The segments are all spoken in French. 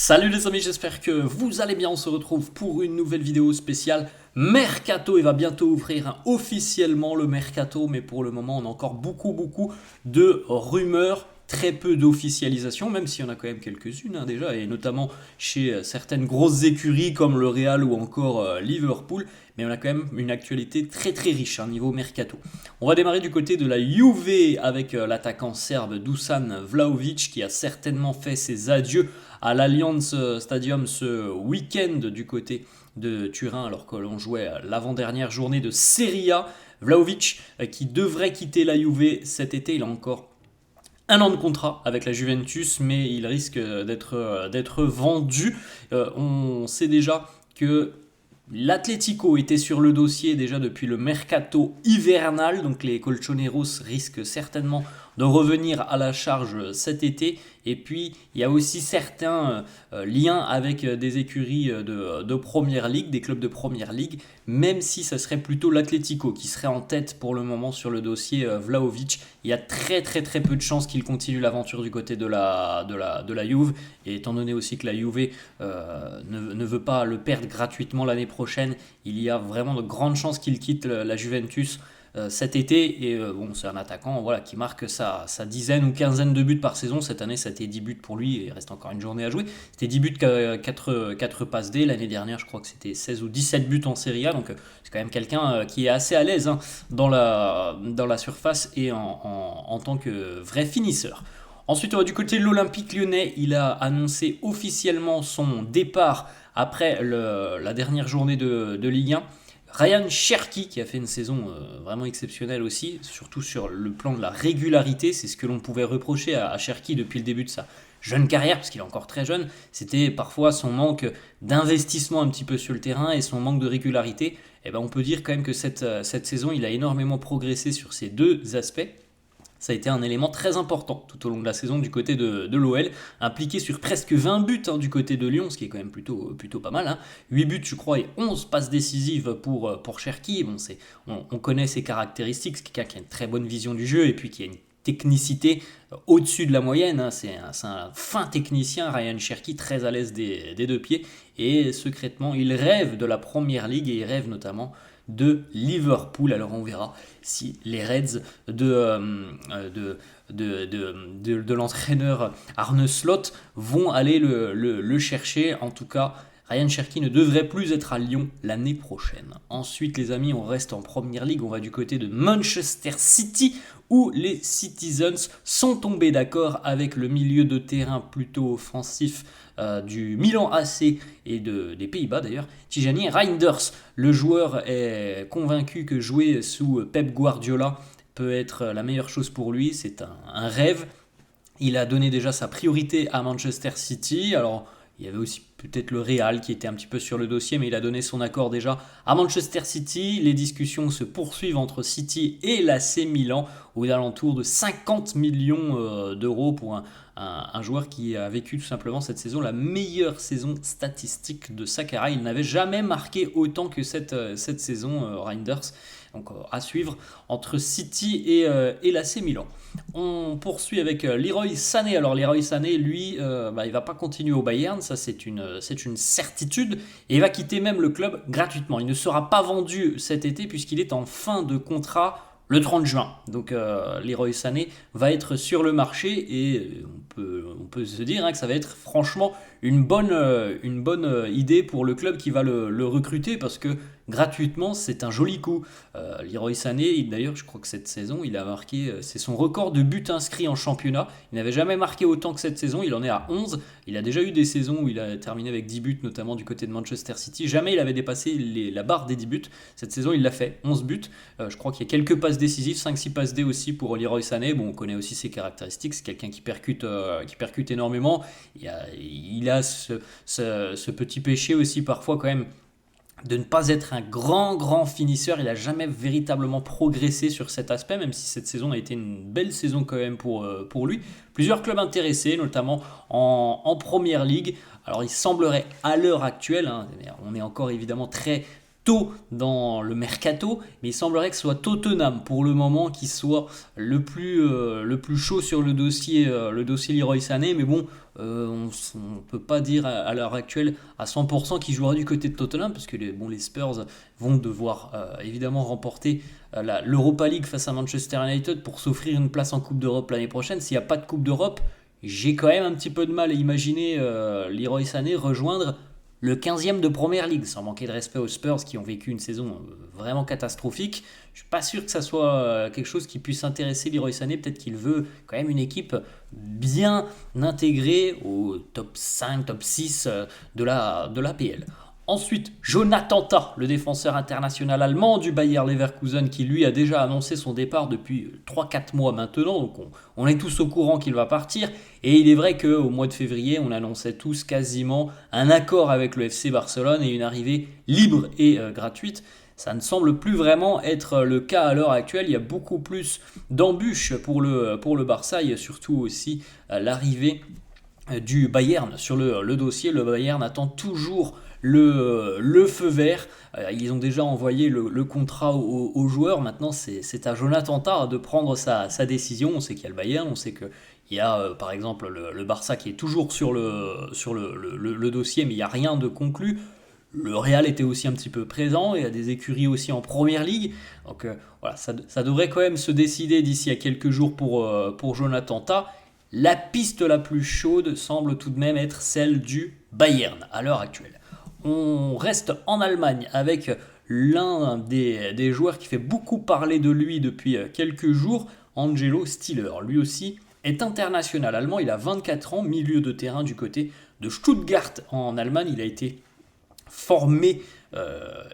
Salut les amis, j'espère que vous allez bien. On se retrouve pour une nouvelle vidéo spéciale Mercato. Il va bientôt ouvrir officiellement le Mercato, mais pour le moment on a encore beaucoup de rumeurs, très peu d'officialisation, même s'il y en a quand même quelques-unes déjà, et notamment chez certaines grosses écuries comme le Real ou encore Liverpool. Mais on a quand même une actualité très riche niveau Mercato. On va démarrer du côté de la Juve avec l'attaquant serbe Dusan Vlahovic qui a certainement fait ses adieux à l'Allianz Stadium ce week-end du côté de Turin alors que l'on jouait l'avant-dernière journée de Serie A. Vlahovic qui devrait quitter la Juve cet été, il a encore un an de contrat avec la Juventus, mais il risque d'être vendu. On sait déjà que l'Atlético était sur le dossier déjà depuis le mercato hivernal, donc les Colchoneros risquent certainement de revenir à la charge cet été. Et puis il y a aussi certains liens avec des écuries de Première Ligue, des clubs de Première Ligue, même si ça serait plutôt l'Atlético qui serait en tête pour le moment sur le dossier Vlahovic. Il y a très peu de chances qu'il continue l'aventure du côté de la Juve, et étant donné aussi que la Juve ne veut pas le perdre gratuitement l'année prochaine, il y a vraiment de grandes chances qu'il quitte la Juventus cet été. Et bon, c'est un attaquant voilà, qui marque sa dizaine ou quinzaine de buts par saison. Cette année, ça a été 10 buts pour lui et il reste encore une journée à jouer. C'était 10 buts, 4 passes D. L'année dernière, je crois que c'était 16 ou 17 buts en Serie A. Donc c'est quand même quelqu'un qui est assez à l'aise dans la surface et en tant que vrai finisseur. Ensuite, on va du côté de l'Olympique Lyonnais. Il a annoncé officiellement son départ après la dernière journée de Ligue 1. Ryan Cherki qui a fait une saison vraiment exceptionnelle aussi, surtout sur le plan de la régularité. C'est ce que l'on pouvait reprocher à Cherki depuis le début de sa jeune carrière, parce qu'il est encore très jeune. C'était parfois son manque d'investissement un petit peu sur le terrain et son manque de régularité. Et ben on peut dire quand même que cette saison, il a énormément progressé sur ces deux aspects. Ça a été un élément très important tout au long de la saison du côté de l'OL, impliqué sur presque 20 buts du côté de Lyon, ce qui est quand même plutôt pas mal. 8 buts, je crois, et 11 passes décisives pour Cherki. Bon, on connaît ses caractéristiques, c'est quelqu'un qui a une très bonne vision du jeu et puis qui a une technicité au-dessus de la moyenne. C'est un fin technicien, Ryan Cherki, très à l'aise des deux pieds. Et secrètement, il rêve de la Première Ligue et il rêve notamment de Liverpool. Alors on verra si les Reds de l'entraîneur Arne Slot vont aller le chercher. En tout cas, Ryan Cherki ne devrait plus être à Lyon l'année prochaine. Ensuite, les amis, on reste en Première Ligue. On va du côté de Manchester City, où les Citizens sont tombés d'accord avec le milieu de terrain plutôt offensif du Milan AC et des Pays-Bas d'ailleurs, Tijani Reinders. Le joueur est convaincu que jouer sous Pep Guardiola peut être la meilleure chose pour lui. C'est un rêve. Il a donné déjà sa priorité à Manchester City. Alors, il y avait aussi peut-être le Real qui était un petit peu sur le dossier, mais il a donné son accord déjà à Manchester City. Les discussions se poursuivent entre City et l'AC Milan aux alentours de 50 millions d'euros pour un joueur qui a vécu tout simplement cette saison la meilleure saison statistique de sa carrière. Il n'avait jamais marqué autant que cette saison, Reinders. Donc à suivre entre City et l'AC Milan. On poursuit avec Leroy Sané. Alors Leroy Sané, lui, il va pas continuer au Bayern, ça c'est une certitude, et il va quitter même le club gratuitement. Il ne sera pas vendu cet été puisqu'il est en fin de contrat le 30 juin. Donc Leroy Sané va être sur le marché et on peut se dire que ça va être franchement une bonne idée pour le club qui va le recruter, parce que gratuitement c'est un joli coup. Leroy Sané, d'ailleurs je crois que cette saison il a marqué, c'est son record de buts inscrits en championnat. Il n'avait jamais marqué autant que cette saison, il en est à 11. Il a déjà eu des saisons où il a terminé avec 10 buts, notamment du côté de Manchester City. Jamais il avait dépassé la barre des 10 buts. Cette saison il l'a fait, 11 buts. Je crois qu'il y a quelques passes décisives, 5-6 passes D aussi pour Leroy Sané. Bon, on connaît aussi ses caractéristiques, c'est quelqu'un qui percute énormément. Il a ce petit péché aussi parfois quand même de ne pas être un grand finisseur. Il n'a jamais véritablement progressé sur cet aspect, même si cette saison a été une belle saison quand même pour lui. Plusieurs clubs intéressés, notamment en Première Ligue. Alors il semblerait à l'heure actuelle, on est encore évidemment très tôt dans le mercato, mais il semblerait que ce soit Tottenham pour le moment qui soit le plus chaud sur le dossier Leroy Sané. Mais bon, on ne peut pas dire à l'heure actuelle à 100% qui jouera du côté de Tottenham, parce que les Spurs vont devoir évidemment remporter l'Europa League face à Manchester United pour s'offrir une place en Coupe d'Europe l'année prochaine. S'il n'y a pas de Coupe d'Europe, j'ai quand même un petit peu de mal à imaginer Leroy Sané rejoindre le 15e de Première Ligue, sans manquer de respect aux Spurs qui ont vécu une saison vraiment catastrophique. Je suis pas sûr que ça soit quelque chose qui puisse intéresser Leroy Sané. Peut-être qu'il veut quand même une équipe bien intégrée au top 5, top 6 de la PL. Ensuite, Jonathan Tah, le défenseur international allemand du Bayer Leverkusen, qui lui a déjà annoncé son départ depuis 3-4 mois maintenant, donc on est tous au courant qu'il va partir. Et il est vrai qu'au mois de février, on annonçait tous quasiment un accord avec le FC Barcelone et une arrivée libre et gratuite. Ça ne semble plus vraiment être le cas à l'heure actuelle. Il y a beaucoup plus d'embûches pour le Barça et surtout aussi l'arrivée du Bayern sur le dossier. Le Bayern attend toujours le feu vert. Ils ont déjà envoyé le contrat aux joueurs. Maintenant, c'est à Jonathan Tah de prendre sa décision. On sait qu'il y a le Bayern, on sait qu'il y a par exemple le Barça qui est toujours sur le dossier, mais il n'y a rien de conclu. Le Real était aussi un petit peu présent, il y a des écuries aussi en première ligue. Donc voilà, ça devrait quand même se décider d'ici à quelques jours pour Jonathan Tah. La piste la plus chaude semble tout de même être celle du Bayern à l'heure actuelle. On reste en Allemagne avec l'un des joueurs qui fait beaucoup parler de lui depuis quelques jours, Angelo Stiller. Lui aussi est international allemand, il a 24 ans, milieu de terrain du côté de Stuttgart en Allemagne. Il a été formé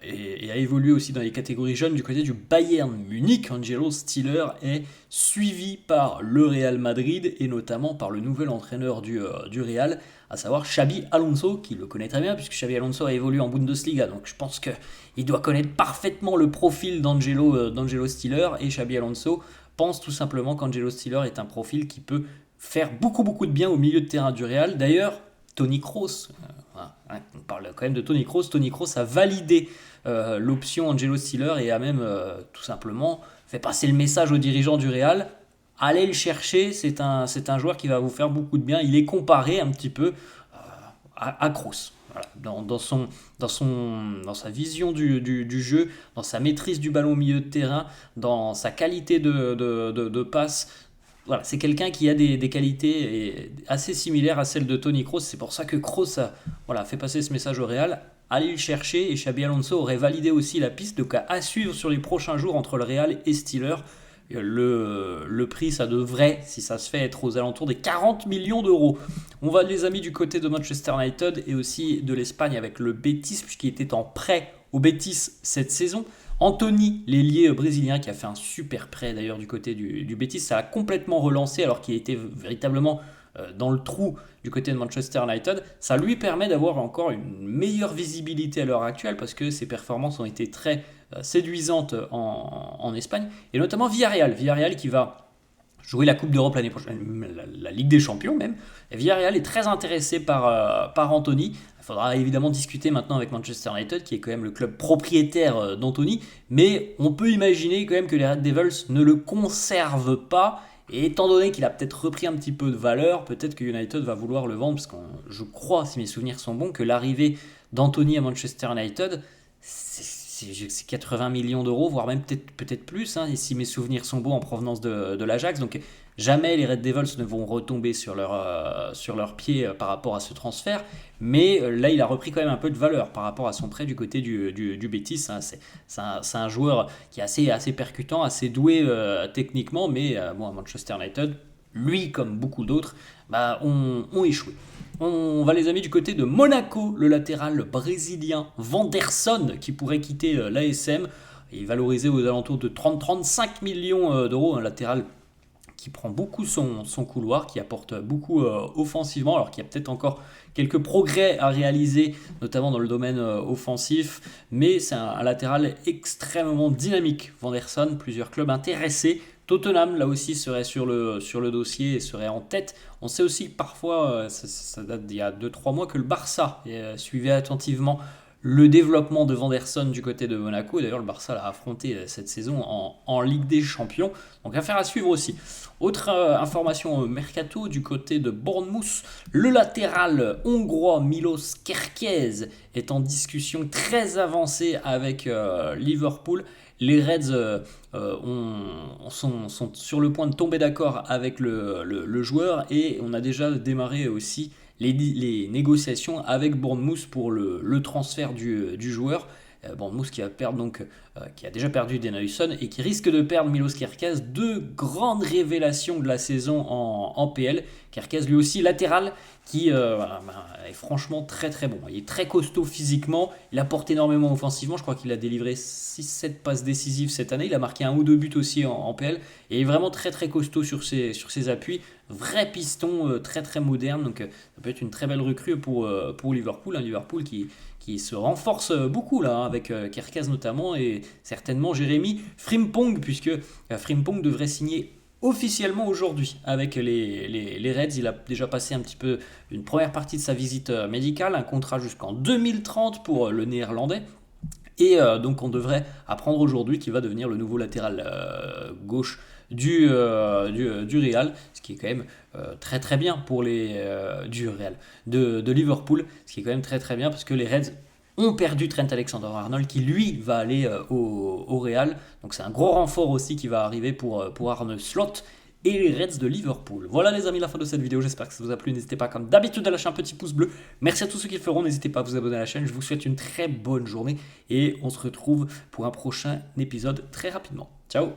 et a évolué aussi dans les catégories jeunes du côté du Bayern Munich. Angelo Stiller est suivi par le Real Madrid et notamment par le nouvel entraîneur du Real, à savoir Xabi Alonso, qui le connaît très bien puisque Xabi Alonso a évolué en Bundesliga. Donc je pense qu'il doit connaître parfaitement le profil d'Angelo Stiller, et Xabi Alonso pense tout simplement qu'Angelo Stiller est un profil qui peut faire beaucoup de bien au milieu de terrain du Real. D'ailleurs, Toni Kroos, on parle quand même de Toni Kroos. Toni Kroos a validé l'option Angelo Stiller et a même tout simplement fait passer le message aux dirigeants du Real. Allez le chercher, c'est un joueur qui va vous faire beaucoup de bien. Il est comparé un petit peu à Kroos. Voilà. Dans sa vision du jeu, dans sa maîtrise du ballon au milieu de terrain, dans sa qualité de passe. Voilà, c'est quelqu'un qui a des qualités assez similaires à celles de Toni Kroos. C'est pour ça que Kroos a fait passer ce message au Real. Allez le chercher, et Xabi Alonso aurait validé aussi la piste. Donc à suivre sur les prochains jours entre le Real et Stiller. Le prix, ça devrait, si ça se fait, être aux alentours des 40 millions d'euros. On va, les amis, du côté de Manchester United et aussi de l'Espagne avec le Betis, puisqu'il était en prêt au Betis cette saison. Anthony, l'ailier brésilien, qui a fait un super prêt d'ailleurs du côté du Betis, ça a complètement relancé alors qu'il était véritablement dans le trou du côté de Manchester United. Ça lui permet d'avoir encore une meilleure visibilité à l'heure actuelle parce que ses performances ont été très séduisantes en Espagne, et notamment Villarreal qui va jouer la Coupe d'Europe l'année prochaine, la Ligue des Champions même. Et Villarreal est très intéressé par Anthony. Il faudra évidemment discuter maintenant avec Manchester United, qui est quand même le club propriétaire d'Anthony, mais on peut imaginer quand même que les Red Devils ne le conservent pas. Et étant donné qu'il a peut-être repris un petit peu de valeur, peut-être que United va vouloir le vendre, parce que je crois, si mes souvenirs sont bons, que l'arrivée d'Anthony à Manchester United, c'est 80 millions d'euros, voire même peut-être plus, hein, si mes souvenirs sont bons, en provenance de l'Ajax. Donc jamais les Red Devils ne vont retomber sur leur pied par rapport à ce transfert. Mais là, il a repris quand même un peu de valeur par rapport à son prêt du côté du Betis. Hein. C'est un joueur qui est assez percutant, assez doué techniquement, mais à Manchester United, lui comme beaucoup d'autres, ont échoué. On va, les amis, du côté de Monaco, le latéral brésilien Vanderson qui pourrait quitter l'ASM. Il est valorisé aux alentours de 30-35 millions d'euros, un latéral qui prend beaucoup son couloir, qui apporte beaucoup offensivement, alors qu'il y a peut-être encore quelques progrès à réaliser, notamment dans le domaine offensif, mais c'est un latéral extrêmement dynamique. Vanderson, plusieurs clubs intéressés. Tottenham, là aussi, serait sur le dossier et serait en tête. On sait aussi que parfois, ça date d'il y a 2-3 mois, que le Barça suivait attentivement le développement de Vanderson du côté de Monaco. Et d'ailleurs, le Barça l'a affronté cette saison en Ligue des Champions. Donc affaire à suivre aussi. Autre information mercato du côté de Bournemouth, le latéral hongrois Milos Kerkez est en discussion très avancée avec Liverpool. Les Reds sont sur le point de tomber d'accord avec le joueur et on a déjà démarré aussi les négociations avec Bournemouth pour le transfert du joueur. Bournemouth qui a déjà perdu Denilson et qui risque de perdre Milos Kerkez, deux grandes révélations de la saison en PL. Kerkez lui aussi latéral qui est franchement très très bon. Il est très costaud physiquement, il apporte énormément offensivement, je crois qu'il a délivré 6-7 passes décisives cette année, il a marqué 1 ou 2 buts aussi en PL et il est vraiment très très costaud sur ses appuis, vrai piston très très moderne, donc ça peut être une très belle recrue pour Liverpool, un Liverpool qui se renforce beaucoup là, avec Kerkez notamment et certainement Jérémy Frimpong, puisque Frimpong devrait signer officiellement aujourd'hui avec les Reds. Il a déjà passé un petit peu une première partie de sa visite médicale, un contrat jusqu'en 2030 pour le néerlandais. Et donc on devrait apprendre aujourd'hui qu'il va devenir le nouveau latéral gauche du Real, ce qui est quand même très très bien pour du Real, de Liverpool, ce qui est quand même très très bien parce que les Reds ont perdu Trent Alexander-Arnold qui lui va aller au Real, donc c'est un gros renfort aussi qui va arriver pour Arne Slot et les Reds de Liverpool. Voilà les amis, la fin de cette vidéo, j'espère que ça vous a plu, n'hésitez pas comme d'habitude à lâcher un petit pouce bleu, merci à tous ceux qui le feront, n'hésitez pas à vous abonner à la chaîne, je vous souhaite une très bonne journée et on se retrouve pour un prochain épisode très rapidement. Ciao.